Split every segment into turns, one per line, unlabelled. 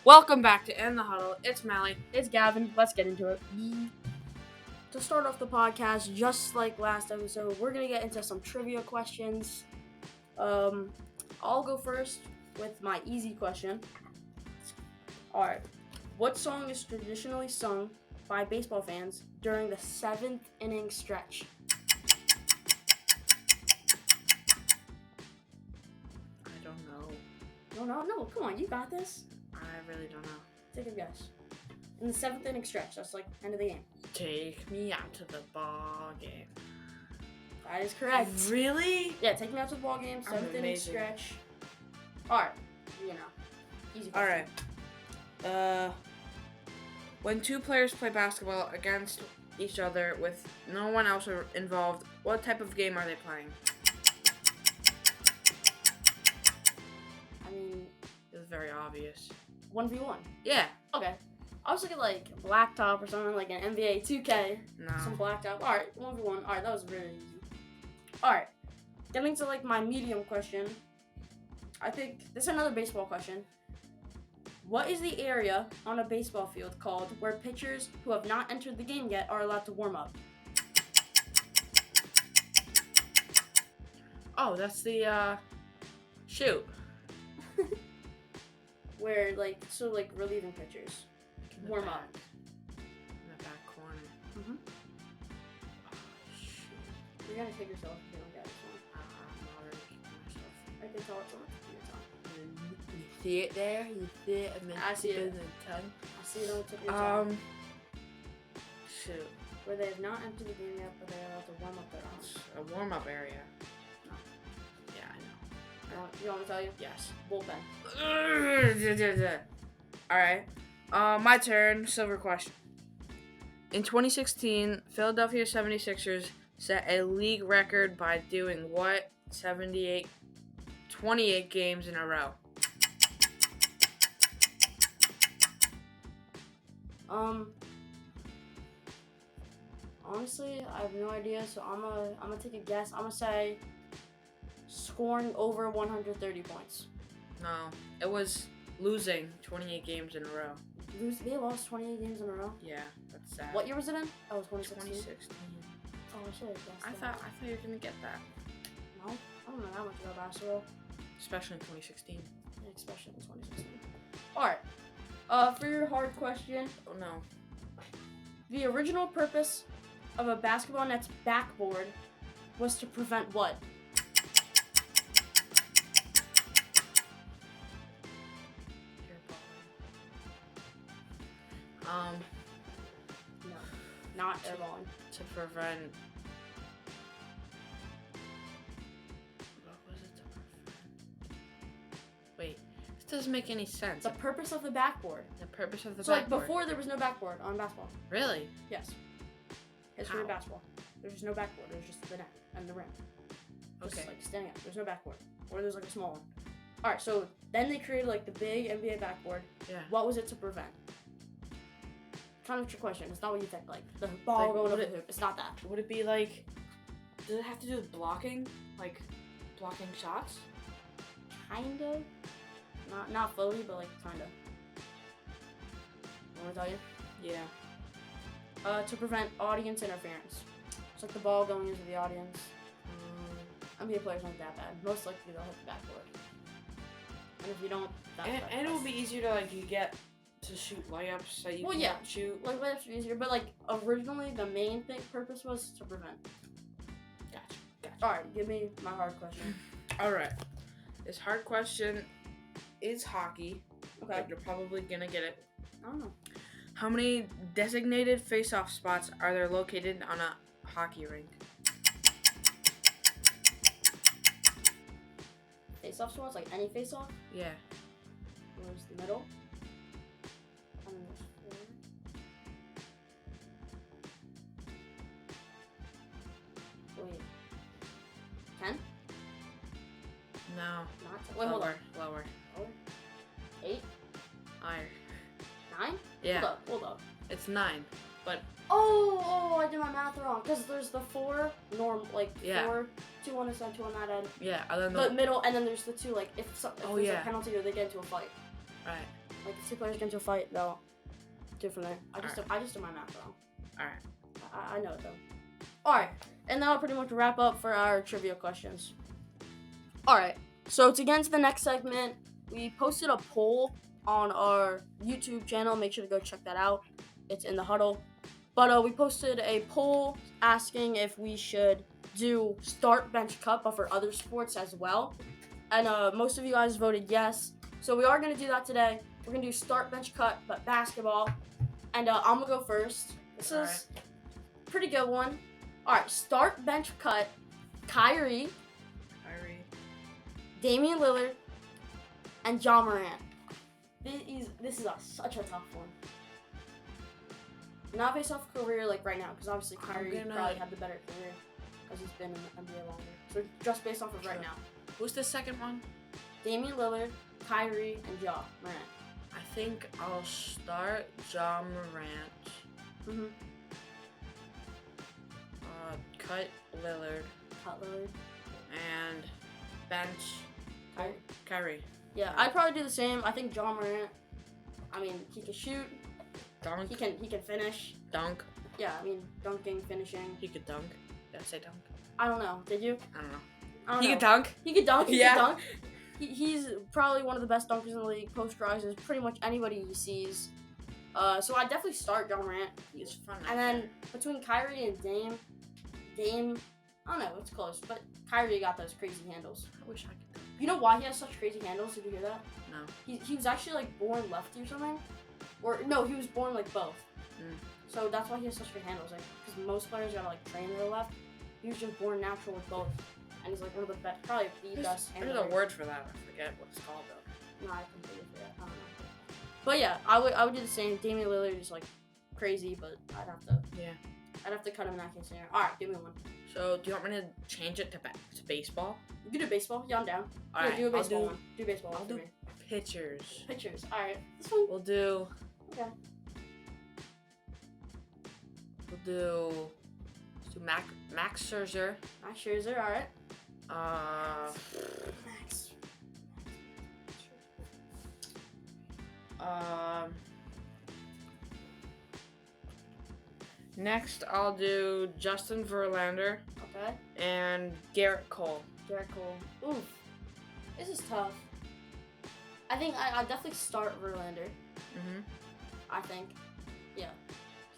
Welcome back to In the Huddle. It's Mally.
It's Gavin. Let's get into it. To start off the podcast, just like last episode, we're gonna get into some trivia questions. I'll go first with my easy question. Alright. What song is traditionally sung by baseball fans during the 7th inning stretch?
I don't know.
No, come on, you got this.
I really don't know.
Take a guess. In the 7th inning stretch, that's like end of the game.
Take me out to the ball game.
That is correct.
Really?
Yeah, take me out to the ball game, 7th inning
amazing.
stretch. Alright, easy question.
Alright. When two players play basketball against each other with no one else involved, what type of game are they playing?
I mean,
It's very obvious.
1v1.
Yeah.
Okay. I was looking like blacktop or something like an NBA 2K.
No.
Some blacktop. Alright, 1v1. Alright, that was really easy. Alright. Getting to like my medium question. I think this is another baseball question. What is the area on a baseball field called where pitchers who have not entered the game yet are allowed to warm up?
Oh, that's the shoot.
Where relieving pitchers
In the
warm
back.
up.
In the back corner.
Mhm.
Oh, shoot.
You're gonna kick yourself if you don't get this one.
I'm already kicking myself.
I can tell it's on your tongue.
You see it there? You see it? And then
I see it.
in the tongue.
I see it on the tip of your tongue.
Shoot.
Where they have not entered the game yet, but they are allowed to warm up their arms.
A warm-up area.
No.
Yeah, I know.
You want me to tell you?
Yes.
Bullpen.
Alright. My turn. Silver question. In 2016, Philadelphia 76ers set a league record by doing what 28 games in a row?
Honestly, I have no idea, so I'm gonna take a guess. I'm gonna say scoring over 130 points.
No. It was losing 28 games in a row.
They lost 28 games in a row.
Yeah, that's sad.
What year was it in? Oh, 2016.
2016.
Oh, I should have guessed
I
that.
thought you were gonna get that.
No, I don't know that much about basketball,
Especially in 2016.
especially in 2016. All right. For your hard question,
Oh no.
the original purpose of a basketball net's backboard was to prevent what? No, not airballing.
To prevent. What was it to prevent? Wait, this doesn't make any sense.
The purpose of the backboard.
The purpose of the
So like
backboard.
before there was no backboard on basketball.
Really?
Yes. History of
How?
basketball. There's just no backboard. There's just the net and the rim. Just
Okay.
like standing up. There's no backboard. Or there's like a small one. Alright, so then they created like the big NBA backboard.
Yeah.
What was it to prevent? Kind of your question. It's not what you think. Like the ball
Like,
going
would
over
it-
the hoop. It's not that.
Would it be like? Does it have to do with blocking? Like blocking shots?
Kind of. Not fully, but like kind of. Want me to tell you?
Yeah.
To prevent audience interference. It's like the ball going into the audience. NBA players aren't that bad. Most likely they'll hit the backboard. And if you don't,
And it would be easier to like you get to shoot layups that you
Well,
can't
yeah.
shoot.
like layups are easier, but like originally the main purpose was to prevent.
Gotcha.
All right, give me my hard question.
All right. This hard question is hockey.
Okay.
But you're probably gonna get it.
I don't know.
How many designated face-off spots are there located on a hockey rink?
Face-off spots, like any face-off.
Yeah.
Where's the middle? And then there's 4. Wait. 10?
No.
Not 10. Wait, hold on.
Lower.
8?
Higher.
9?
Yeah.
Hold up.
It's 9. But
Oh, I did my math wrong. Because there's the 4
Yeah.
4, 2 on this end, 2 on that end.
yeah, other than
The middle, and then there's the 2, like, if
Oh,
there's
yeah.
a penalty or they get into a fight.
right.
Like if two players get into a fight, they'll do it from there. I just did my math wrong.
All right.
I know it though. All right, and that'll pretty much wrap up for our trivia questions. All right, so to get into the next segment, we posted a poll on our YouTube channel. Make sure to go check that out. It's in the huddle. But we posted a poll asking if we should do start, bench, cut, but for other sports as well. And most of you guys voted yes. So we are going to do that today. We're going to do start, bench, cut, but basketball. And I'm going to go first. This is a pretty good one. All right, start, bench, cut, Kyrie, Damian Lillard, and Ja Morant. This is such a tough one. Not based off career like right now, because obviously Kyrie probably had the better career because he's been in the NBA longer. So just based off of right now.
Who's the second one?
Damian Lillard, Kyrie, and Ja Morant.
I think I'll start Ja Morant.
Mhm.
Cut Lillard. And bench Kyrie.
Yeah, I'd probably do the same. I think Ja Morant. I mean, he can shoot.
Dunk.
He can finish.
Dunk.
Yeah, I mean, dunking, finishing.
He could dunk. Did I say dunk?
I don't know. Did you?
I don't know.
I don't
He
know.
could dunk.
He could dunk. He
Yeah.
could dunk. He's probably one of the best dunkers in the league. Posterizes pretty much anybody he sees. So I'd definitely start Ja Morant.
He's fun.
And then between Kyrie and Dame, I don't know, it's close, but Kyrie got those crazy handles.
I wish I could dunk.
You know why he has such crazy handles? Did you hear that?
No.
He was actually like born lefty or something, or no, he was born like both. So that's why he has such good handles. Like, because most players gotta like train their left. He was just born natural with both, and he's like one of the best, probably the best handler.
There's a word for that. I forget what it's called though.
No, I completely forget. I don't know. But yeah, I would do the same. Damian Lillard is like crazy, but I'd have to cut him in that case scenario. All right, give me one.
So, do you want me to change it to baseball?
You can do baseball. Yeah, I'm down.
All
Yeah,
right,
do a baseball
I'll
one. Do baseball one
I'll
for
do
me.
pitchers.
Pitchers. All right. This one.
We'll do.
Okay.
Let's do Max Scherzer.
Max Scherzer. All right. Max.
Next, I'll do Justin Verlander
Okay.
and Garrett Cole.
Garrett Cole. Oof. This is tough. I think I definitely start Verlander.
Mhm.
I think. Yeah.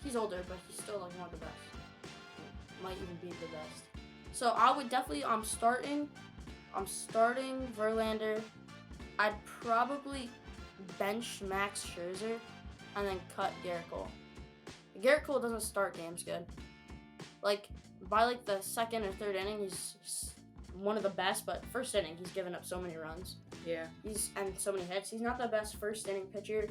He's older, but he's still like one of the best. Might even be the best. So I would definitely. I'm starting Verlander. I'd probably bench Max Scherzer and then cut Garrett Cole. Garrett Cole doesn't start games good. Like by like the second or third inning, he's one of the best. But first inning, he's given up so many runs.
Yeah.
And so many hits. He's not the best first inning pitcher.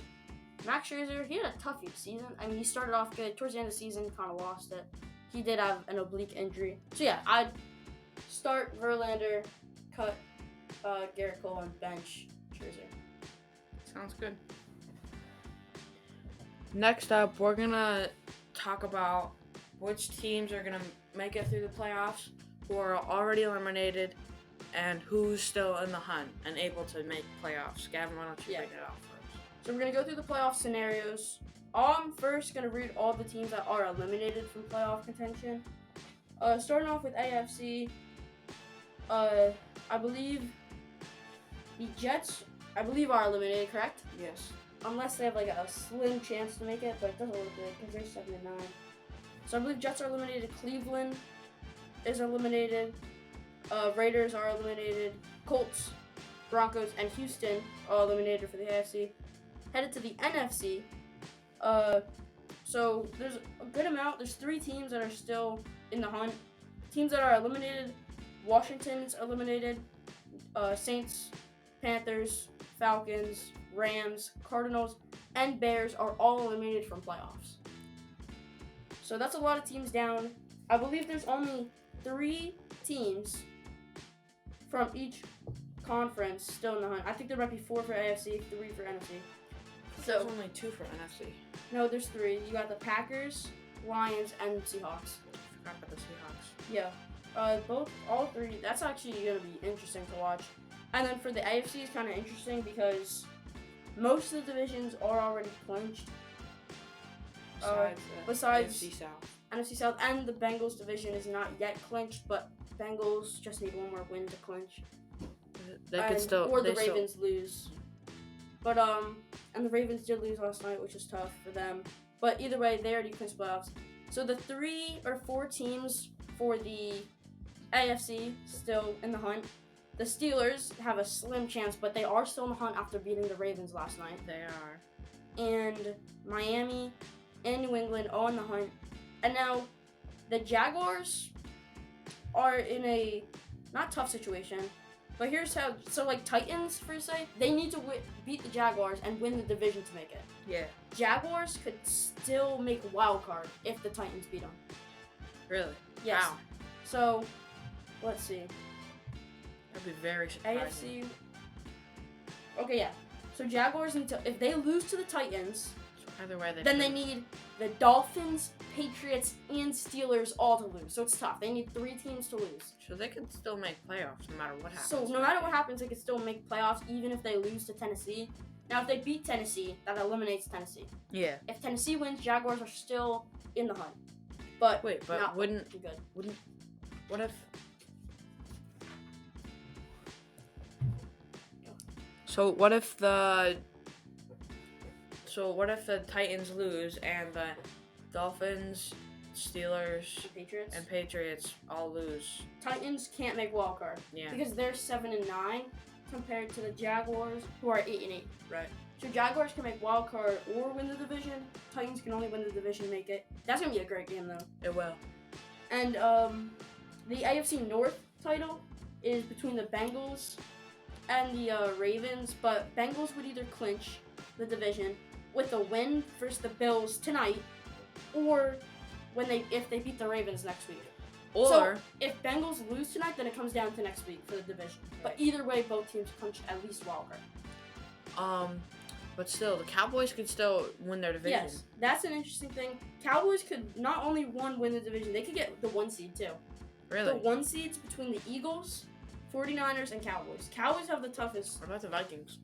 Max Scherzer, he had a tough season. I mean, he started off good. Towards the end of the season, kind of lost it. He did have an oblique injury. So yeah, I'd start Verlander, cut Garrett Cole, and bench Scherzer.
Sounds good. Next up, we're gonna talk about which teams are gonna make it through the playoffs, who are already eliminated, and who's still in the hunt and able to make playoffs. Gavin, why don't you read it out first?
So we're gonna go through the playoff scenarios. I'm first gonna read all the teams that are eliminated from playoff contention. Starting off with AFC, I believe the Jets, are eliminated, correct?
Yes.
Unless they have like a slim chance to make it, but it doesn't look good because they're 7-9. So I believe Jets are eliminated. Cleveland is eliminated. Raiders are eliminated. Colts, Broncos, and Houston are eliminated for the AFC. Headed to the NFC. So there's a good amount. There's 3 teams that are still in the hunt. Teams that are eliminated: Washington's eliminated. Saints, Panthers, Falcons, Rams, Cardinals, and Bears are all eliminated from playoffs. So that's a lot of teams down. I believe there's only 3 teams from each conference still in the hunt. I think there might be 4 for AFC, 3 for NFC.
There's only 2 for NFC.
No, there's 3. You got the Packers, Lions, and Seahawks.
I forgot about the Seahawks.
Yeah. All 3. That's actually gonna be interesting to watch. And then for the AFC, it's kind of interesting because most of the divisions are already clinched.
Besides
besides-
AFC South.
NFC South and the Bengals division is not yet clinched, but Bengals just need one more win to clinch.
They could still.
Or the
they still-
Ravens lose. But and the Ravens did lose last night, which is tough for them. But either way, they already clinched playoffs. So the 3 or 4 teams for the AFC still in the hunt. The Steelers have a slim chance, but they are still in the hunt after beating the Ravens last night.
They are.
And Miami and New England all in the hunt. And now the Jaguars are in a not tough situation, but here's how. So like Titans, for say, they need to beat the Jaguars and win the division to make it.
Yeah.
Jaguars could still make a wild card if the Titans beat them.
Really?
Yes.
How?
So let's see.
That'd be very surprising.
AFC. Okay, yeah. So Jaguars need to, if they lose to the Titans,
So either way,
then they need the Dolphins, Patriots, and Steelers all to lose. So it's tough. They need 3 teams to lose.
So they can still make playoffs no matter what happens.
So no matter what happens, they can still make playoffs even if they lose to Tennessee. Now, if they beat Tennessee, that eliminates Tennessee.
Yeah.
If Tennessee wins, Jaguars are still in the hunt. But
Wait, but
not
wouldn't
too good.
what if? So what if the Titans lose and the Dolphins, Steelers,
Patriots.
and Patriots all lose?
Titans can't make wild card
Yeah.
because they're 7-9 compared to the Jaguars, who are 8-8.
Right.
So Jaguars can make wild card or win the division. Titans can only win the division and make it. That's gonna be a great game though.
It will.
And the AFC North title is between the Bengals and the Ravens, but Bengals would either clinch the division with a win versus the Bills tonight, or if they beat the Ravens next week.
Or
So if Bengals lose tonight, then it comes down to next week for the division. But
Right.
either way, both teams clinch at least wild card.
but still, the Cowboys could still win their division.
Yes, that's an interesting thing. Cowboys could not only win the division, they could get the 1 seed too.
Really?
The 1 seeds between the Eagles, 49ers, and Cowboys. Cowboys have the toughest.
What about the Vikings?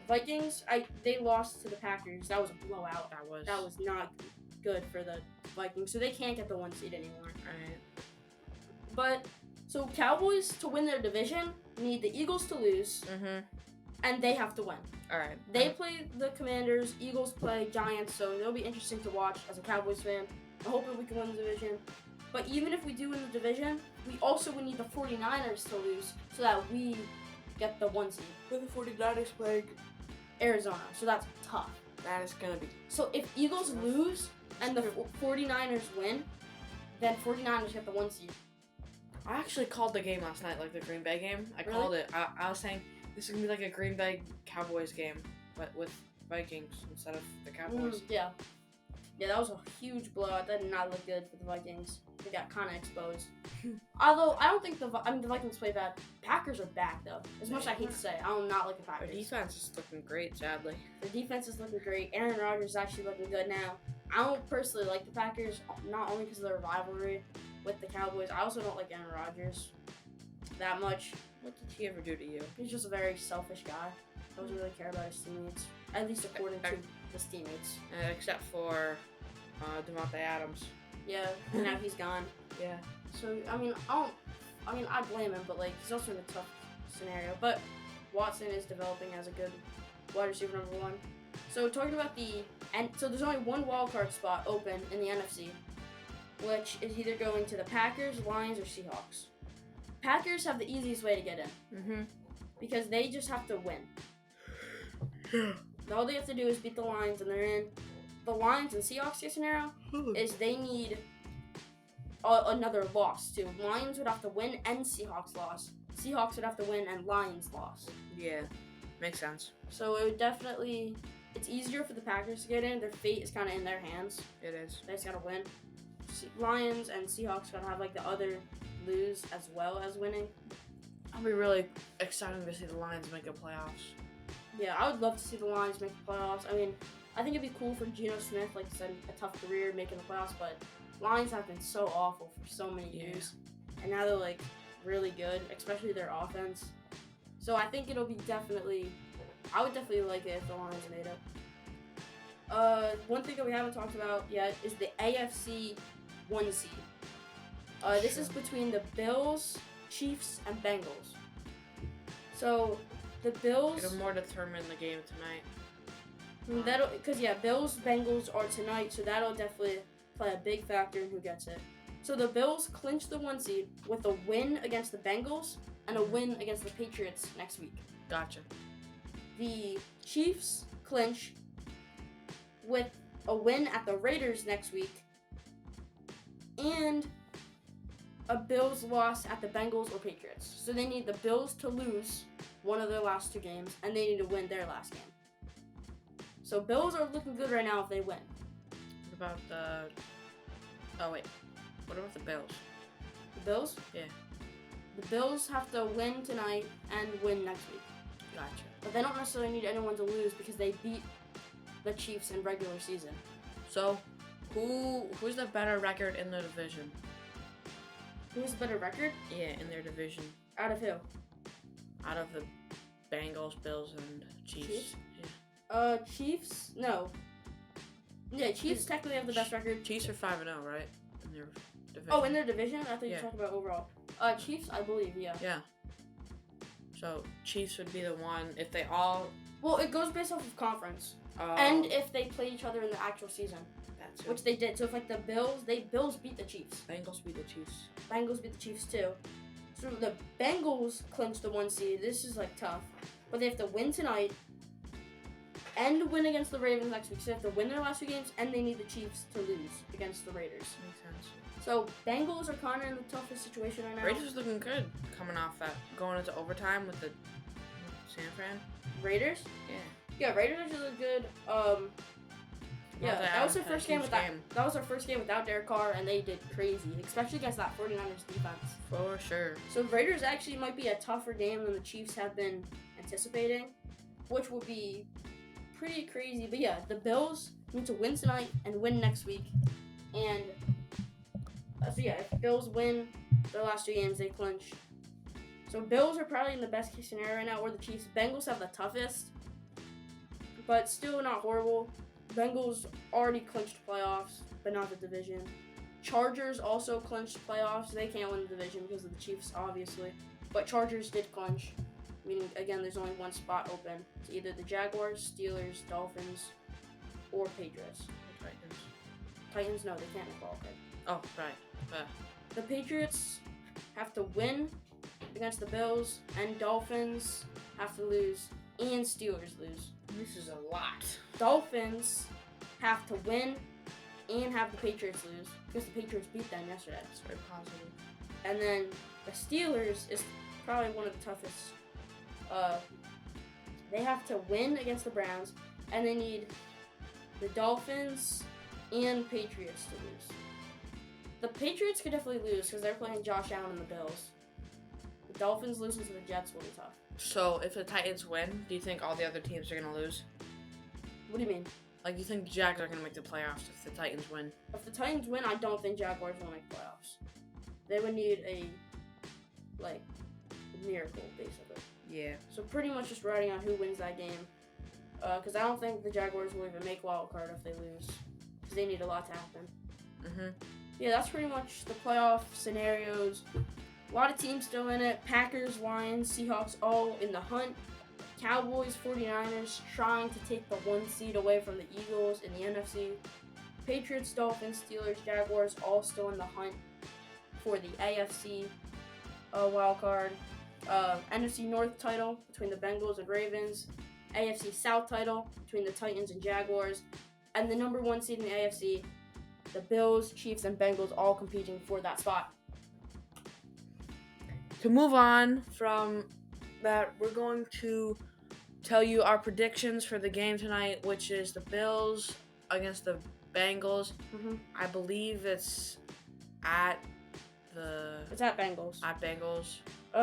Vikings, they lost to the Packers. That was a blowout.
That was.
That was not good for the Vikings, so they can't get the 1 seed anymore.
Alright.
But so Cowboys to win their division need the Eagles to lose,
Mhm.
and they have to win.
All right.
They play the Commanders, Eagles play Giants, so it'll be interesting to watch as a Cowboys fan. I hope that we can win the division. But even if we do win the division, we also would need the 49ers to lose so that we get the 1 seed.
With the 49ers playing,
Arizona, so that's tough.
that is gonna be.
So if Eagles lose and the 49ers win, then 49ers get the 1 seed.
I actually called the game last night, like the Green Bay game. I
Really?
called it. I was saying this is gonna be like a Green Bay Cowboys game, but with Vikings instead of the Cowboys.
Yeah. Yeah, that was a huge blowout. That did not look good for the Vikings. They got kind of exposed. Although, I don't think the Vikings play bad. Packers are back, though. As much as I hate to say, I do not like the
Our
Packers.
defense is looking great, sadly.
The defense is looking great. Aaron Rodgers is actually looking good now. I don't personally like the Packers, not only because of their rivalry with the Cowboys. I also don't like Aaron Rodgers that much.
What did he ever do to you?
He's just a very selfish guy. Doesn't really care about his teammates. At least according to his teammates.
Except for Devontae Adams.
Yeah, and now he's gone.
Yeah.
So I blame him, but like he's also in a tough scenario. But Watson is developing as a good wide receiver number 1. So talking about so there's only one wild card spot open in the NFC, which is either going to the Packers, Lions, or Seahawks. Packers have the easiest way to get in
Mhm.
because they just have to win. All they have to do is beat the Lions and they're in. The Lions and Seahawks case scenario is they need another loss too. Lions would have to win and Seahawks loss. Seahawks would have to win and Lions loss.
Yeah. Makes sense.
So it would definitely, it's easier for the Packers to get in. Their fate is kind of in their hands.
It is.
They just gotta win. Lions and Seahawks gotta have like the other lose as well as winning.
I'll be really excited to see the Lions make the playoffs.
Yeah, I would love to see the Lions make the playoffs. I mean, I think it'd be cool for Geno Smith, like I said, a tough career making the playoffs, but Lions have been so awful for so many years. And now they're like really good, especially their offense. So I think it'll be definitely I would definitely like it if the Lions made it. One thing that we haven't talked about yet is the AFC 1 seed. This is between the Bills, Chiefs, and Bengals. So, the Bills...
It'll more determine the game tonight.
Bills, Bengals are tonight, so that'll definitely play a big factor in who gets it. So the Bills clinch the 1 seed with a win against the Bengals and a win against the Patriots next week.
Gotcha.
The Chiefs clinch with a win at the Raiders next week and a Bills loss at the Bengals or Patriots. So they need the Bills to lose one of their last 2 games, and they need to win their last game. So Bills are looking good right now if they win.
What about the... Oh, wait. What about the Bills?
The Bills?
Yeah.
The Bills have to win tonight and win next week.
Gotcha.
But they don't necessarily need anyone to lose because they beat the Chiefs in regular season.
So, who's the better record in the division?
Who's the better record?
Yeah, in their division.
Out of who?
Out of the Bengals, Bills, and Chiefs.
Chiefs?
Yeah.
Chiefs? No. Yeah, Chiefs technically have the best record.
Chiefs are 5-0, right? In their division.
Oh, in their division? I thought you
Yeah.
were talking about overall. Chiefs, I believe, yeah.
Yeah. So, Chiefs would be the one, if they all...
Well, it goes based off of conference. And if they play each other in the actual season.
That's it.
Which they did. So if like the Bills beat the Chiefs.
Bengals beat the Chiefs.
Bengals beat the Chiefs too. So the Bengals clinch the 1 seed. This is like tough. But they have to win tonight and win against the Ravens next week. So they have to win their last 2 games and they need the Chiefs to lose against the Raiders.
Makes sense.
So Bengals are kind of in the toughest situation right now.
Raiders looking good coming off that, going into overtime with the San Fran.
Raiders?
Yeah.
Yeah, Raiders actually look good. Yeah, that was their first game without. That was their first game without Derek Carr, and they did crazy, especially against that 49ers defense.
For sure.
So Raiders actually might be a tougher game than the Chiefs have been anticipating, which would be pretty crazy. But yeah, the Bills need to win tonight and win next week, and so yeah, if Bills win their last 2 games, they clinch. So Bills are probably in the best case scenario right now, or the Chiefs. Bengals have the toughest, but still not horrible. Bengals already clinched playoffs, but not the division. Chargers also clinched playoffs. They can't win the division because of the Chiefs, obviously. But Chargers did clinch, meaning, again, there's only 1 spot open. It's either the Jaguars, Steelers, Dolphins, or Patriots.
Titans.
Titans, no, they can't qualify.
Oh, right.
The Patriots have to win against the Bills, and Dolphins have to lose, and Steelers lose.
This is a lot.
Dolphins have to win and have the Patriots lose because the Patriots beat them yesterday.
It's very positive.
And then the Steelers is probably one of the toughest. They have to win against the Browns, and they need the Dolphins and Patriots to lose. The Patriots could definitely lose because they're playing Josh Allen and the Bills. The Dolphins losing to the Jets will be tough.
So, if the Titans win, do you think all the other teams are going to lose?
What do you mean?
Like, you think the Jags are going to make the playoffs if the Titans win?
If the Titans win, I don't think Jaguars will make playoffs. They would need a miracle, basically.
Yeah.
So pretty much just riding on who wins that game. Because I don't think the Jaguars will even make wild card if they lose. Because they need a lot to happen.
Mm-hmm.
Yeah, that's pretty much the playoff scenarios. A lot of teams still in it. Packers, Lions, Seahawks all in the hunt. Cowboys, 49ers trying to take the 1 seed away from the Eagles in the NFC. Patriots, Dolphins, Steelers, Jaguars all still in the hunt for the AFC wild card. NFC North title between the Bengals and Ravens. AFC South title between the Titans and Jaguars. And the number 1 seed in the AFC, the Bills, Chiefs, and Bengals all competing for that spot.
To move on from that, we're going to tell you our predictions for the game tonight, which is the Bills against the Bengals.
Mm-hmm.
I believe it's at
It's at Bengals.
At Bengals.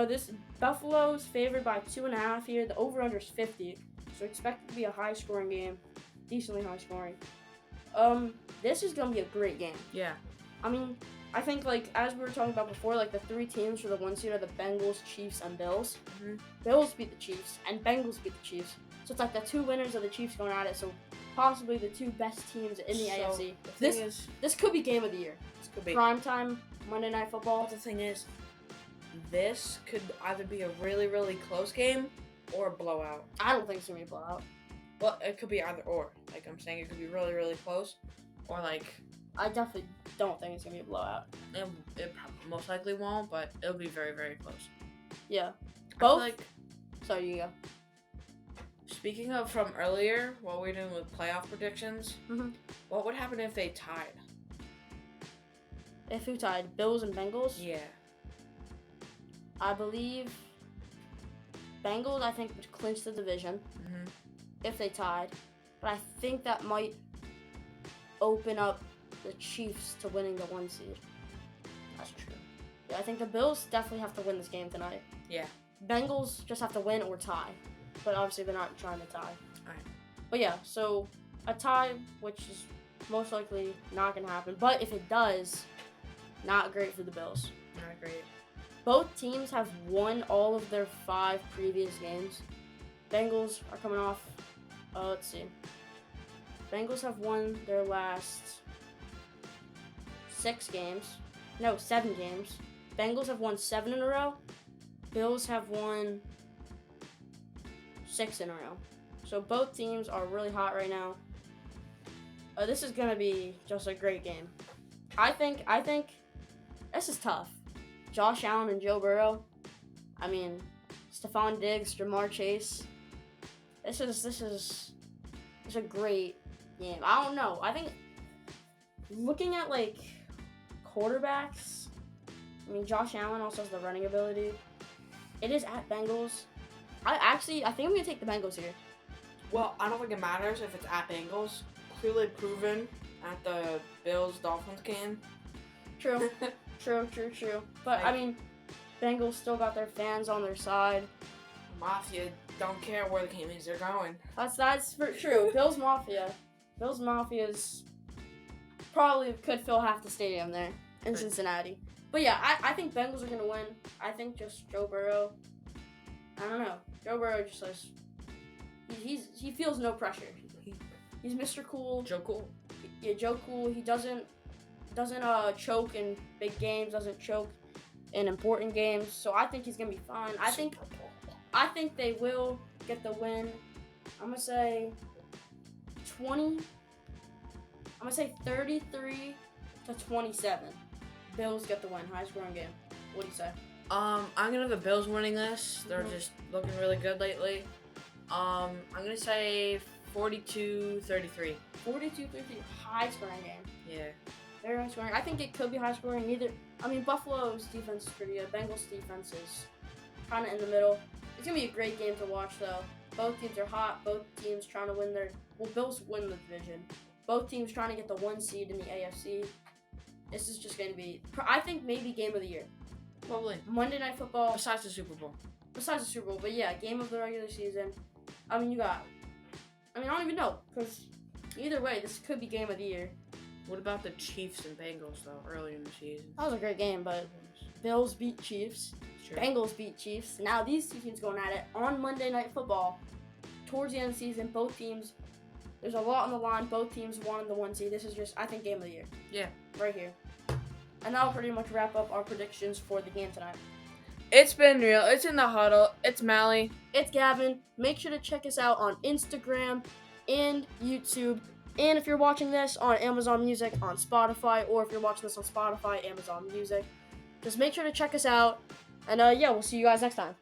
This Buffalo's favored by 2.5 here. The over/under is 50, so expect it to be a high-scoring game, decently high-scoring. This is gonna be a great game.
Yeah.
I mean, I think, like, as we were talking about before, like, the 3 teams for the 1 seed are the Bengals, Chiefs, and Bills.
Mhm.
Bills beat the Chiefs, and Bengals beat the Chiefs. So it's like the 2 winners of the Chiefs going at it, so possibly the 2 best teams in the AFC.
The thing is,
This could be game of the year.
this could be.
Prime time, Monday Night Football.
But the thing is, this could either be a really, really close game or a blowout.
I don't think it's going to be a blowout.
Well, it could be either or. Like I'm saying, it could be really, really close, or like
I definitely don't think it's going to be a blowout.
it most likely won't, but it'll be very, very close.
Yeah.
I feel
Both.
like,
So you go.
speaking of from earlier, what we're doing with playoff predictions,
Mhm.
what would happen if they tied?
If who tied? Bills and Bengals?
Yeah.
I believe Bengals, I think, would clinch the division
Mm-hmm.
if they tied. But I think that might open up the Chiefs to winning the 1 seed.
That's true.
Yeah, I think the Bills definitely have to win this game tonight.
Yeah.
Bengals just have to win or tie. But obviously they're not trying to tie.
Alright.
But yeah, so a tie, which is most likely not going to happen. But if it does, not great for the Bills.
Not great.
Both teams have won all of their 5 previous games. Bengals are coming off, let's see. Bengals have won their last 7 games. Bengals have won 7 in a row. Bills have won 6 in a row. So both teams are really hot right now. This is gonna be just a great game. I think this is tough. Josh Allen and Joe Burrow. I mean, Stephon Diggs, Jamar Chase. This is a great game. I don't know. I think looking at like quarterbacks, I mean Josh Allen also has the running ability. It is at Bengals. I think I'm gonna take the Bengals here.
Well, I don't think it matters if it's at Bengals. Clearly proven at the Bills-Dolphins game.
True. True. But I
Like-
mean, Bengals still got their fans on their side.
Mafia don't care where the game is, they're going.
That's for true. Bills Mafia's probably could fill half the stadium there in
Right.
Cincinnati. But yeah, I think Bengals are gonna win. I think just Joe Burrow. I don't know. Joe Burrow just says he feels no pressure. He's Mr. Cool.
Joe Cool.
Yeah, Joe Cool. He doesn't choke in big games. Doesn't choke in important games. So I think he's gonna be fine. I think they will get the win. I'm gonna say 33 to 27. Bills get the win. High scoring game. What do you say?
I'm gonna have the Bills winning this. They're
Mhm.
just looking really good lately. I'm gonna say 42-33.
42-33. High scoring game.
Yeah.
Very high scoring. I think it could be high scoring. Buffalo's defense is pretty good. Bengals defense is kind of in the middle. It's gonna be a great game to watch though. Both teams are hot. Both teams trying to win Bills win the division. Both teams trying to get the 1 seed in the AFC. This is just gonna be, I think, maybe game of the year.
Probably.
Monday Night Football.
Besides the Super Bowl.
Besides the Super Bowl, but yeah, game of the regular season. I don't even know, because either way, this could be game of the year.
What about the Chiefs and Bengals though, early in the season?
That was a great game, but Bills beat Chiefs.
Sure.
Bengals beat Chiefs. Now these 2 teams going at it on Monday Night Football. Towards the end of the season, both teams, there's a lot on the line. Both teams won the 1 seed. This is just, I think, game of the year.
Yeah.
Right here. And that'll pretty much wrap up our predictions for the game tonight.
It's been real. It's in the huddle. It's Mally.
It's Gavin. Make sure to check us out on Instagram and YouTube. And if you're watching this on Amazon Music, on Spotify, or if you're watching this on Spotify, Amazon Music, just make sure to check us out. And yeah, we'll see you guys next time.